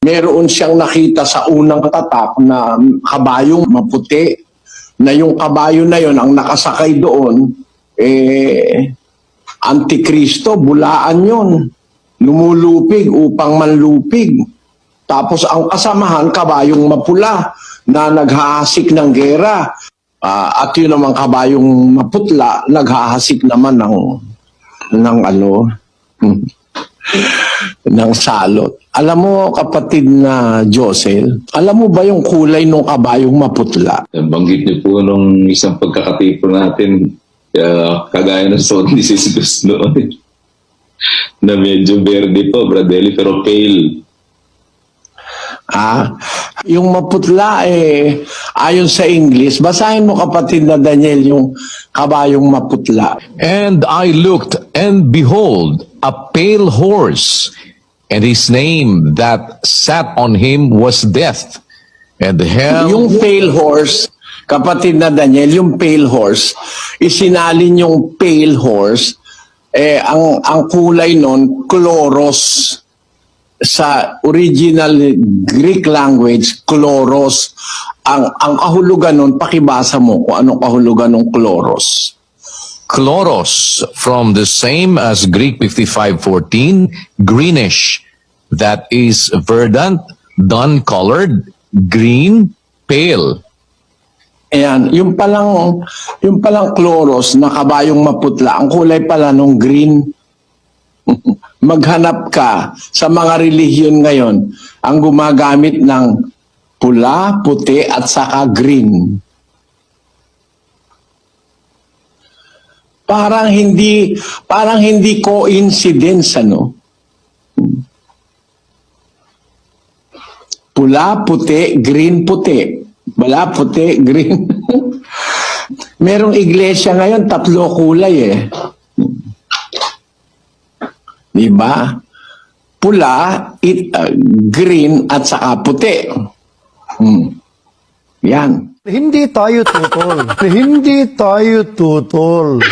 meron siyang nakita sa unang tatak na kabayong maputi, na yung kabayo na yon ang nakasakay doon, Antikristo, bulaan yon, lumulupig upang manlupig. Tapos ang kasamahan, kabayong mapula na naghahasik ng gera. At yun naman kabayong maputla, naghahasik naman ng ng salot. Alam mo, kapatid na Josel, alam mo ba yung kulay ng kabayong maputla? Banggit niyo po nung isang pagkakatipo natin, kagaya ng suot ni Jesus noon, na medyo verde po, Bradelli, pero pale. Yung maputla ayon sa English, basahin mo kapatid na Daniel yung kabayong maputla. And I looked, and behold, a pale horse, and his name that sat on him was Death. And hell... Yung pale horse, kapatid na Daniel, yung pale horse, isinalin yung pale horse, ang kulay nun, chloros. Sa original Greek language, chloros. Ang kahulugan nun, pakibasa mo kung anong kahulugan ng chloros. Chloros, from the same as Greek 55:14, greenish, that is verdant, dun-colored, green, pale. Ayan, yung palang chloros na kabayong maputla, ang kulay pala nung green. Maghanap ka sa mga relihiyon ngayon ang gumagamit ng pula, puti at saka green. Parang hindi coincidence, ano? Pula, puti, green, puti. Pula, puti, green. Merong iglesia ngayon, 3 kulay Diba? Pula, green at saka puti. Yan. Hindi tayo tutol. Hindi tayo tutol.